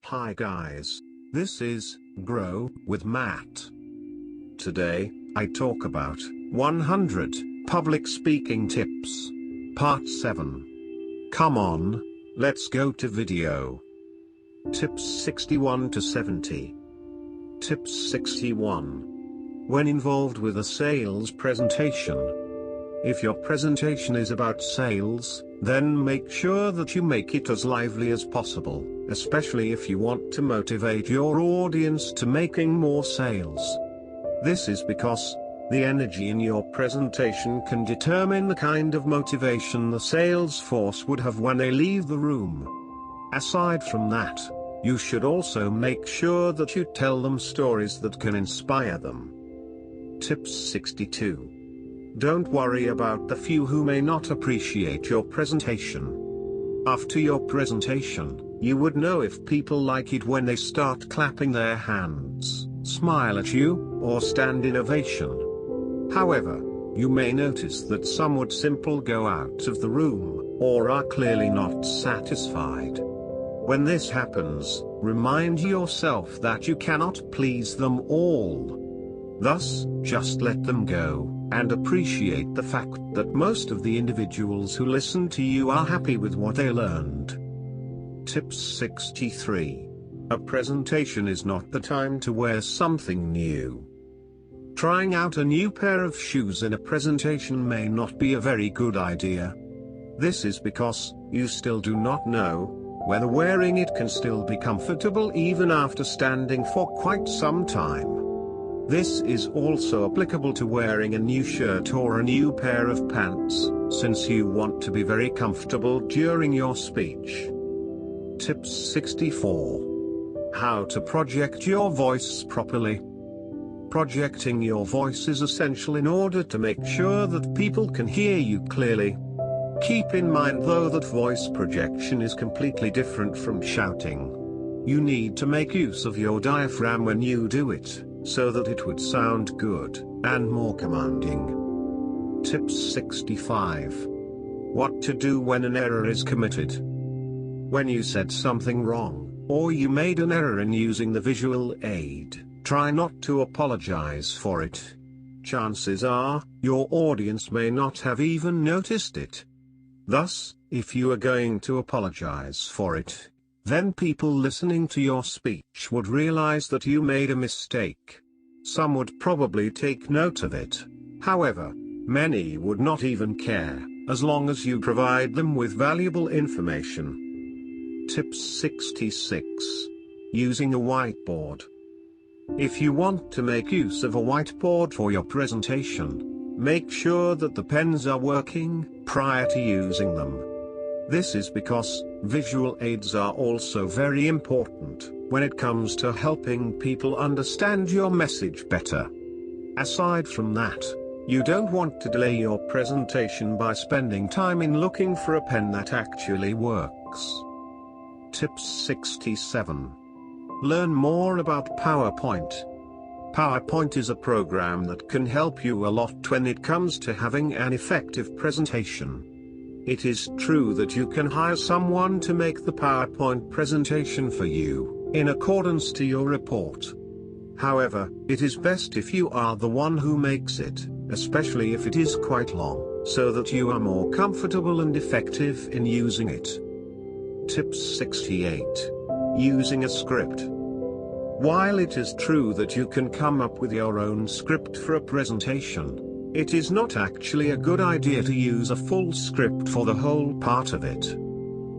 Hi guys. This is Grow with Matt. Today, I talk about 100 public speaking tips. Part 7. Come on, let's go to video. Tips 61 to 70. Tips 61. When involved with a sales presentation. If your presentation is about sales, then make sure that you make it as lively as possible, especially if you want to motivate your audience to making more sales. This is because the energy in your presentation can determine the kind of motivation the sales force would have when they leave the room. Aside from that, you should also make sure that you tell them stories that can inspire them. Tips 62. Don't worry about the few who may not appreciate your presentation. After your presentation, you would know if people like it when they start clapping their hands, smile at you, or stand in ovation. However, you may notice that some would simply go out of the room, or are clearly not satisfied. When this happens, remind yourself that you cannot please them all. Thus, just let them go, and appreciate the fact that most of the individuals who listen to you are happy with what they learned. Tips 63. A presentation is not the time to wear something new. Trying out a new pair of shoes in a presentation may not be a very good idea. This is because you still do not know whether wearing it can still be comfortable even after standing for quite some time. This is also applicable to wearing a new shirt or a new pair of pants, since you want to be very comfortable during your speech. Tips 64. How to project your voice properly. Projecting your voice is essential in order to make sure that people can hear you clearly. Keep in mind though that voice projection is completely different from shouting. You need to make use of your diaphragm when you do it, so that it would sound good, and more commanding. Tips 65. What to do when an error is committed. When you said something wrong, or you made an error in using the visual aid, try not to apologize for it. Chances are, your audience may not have even noticed it. Thus, if you are going to apologize for it, then people listening to your speech would realize that you made a mistake. Some would probably take note of it. However, many would not even care, as long as you provide them with valuable information. Tips 66. Using a whiteboard. If you want to make use of a whiteboard for your presentation, make sure that the pens are working prior to using them. This is because visual aids are also very important when it comes to helping people understand your message better. Aside from that, you don't want to delay your presentation by spending time in looking for a pen that actually works. Tips 67. Learn more about PowerPoint. PowerPoint is a program that can help you a lot when it comes to having an effective presentation. It is true that you can hire someone to make the PowerPoint presentation for you, in accordance to your report. However, it is best if you are the one who makes it, especially if it is quite long, so that you are more comfortable and effective in using it. Tips 68. Using a script. While it is true that you can come up with your own script for a presentation, it is not actually a good idea to use a full script for the whole part of it.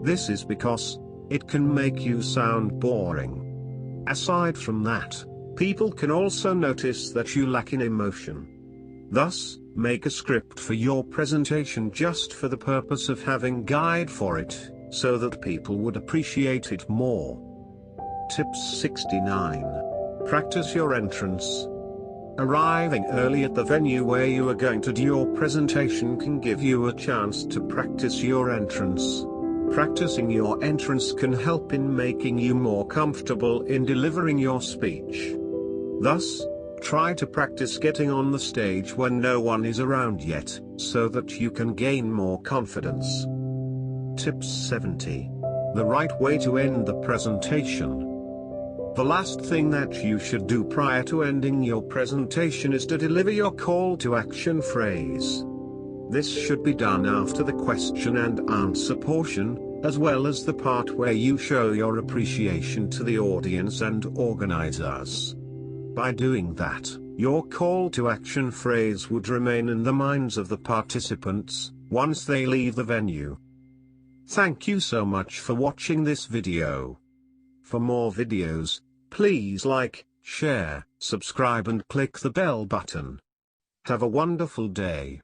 This is because it can make you sound boring. Aside from that, people can also notice that you lack in emotion. Thus, make a script for your presentation just for the purpose of having guide for it, so that people would appreciate it more. Tips 69. Practice your entrance. Arriving early at the venue where you are going to do your presentation can give you a chance to practice your entrance. Practicing your entrance can help in making you more comfortable in delivering your speech. Thus, try to practice getting on the stage when no one is around yet, so that you can gain more confidence. Tips 70. The right way to end the presentation. The last thing that you should do prior to ending your presentation is to deliver your call to action phrase. This should be done after the question and answer portion, as well as the part where you show your appreciation to the audience and organizers. By doing that, your call to action phrase would remain in the minds of the participants once they leave the venue. Thank you so much for watching this video. For more videos, please like, share, subscribe and click the bell button. Have a wonderful day.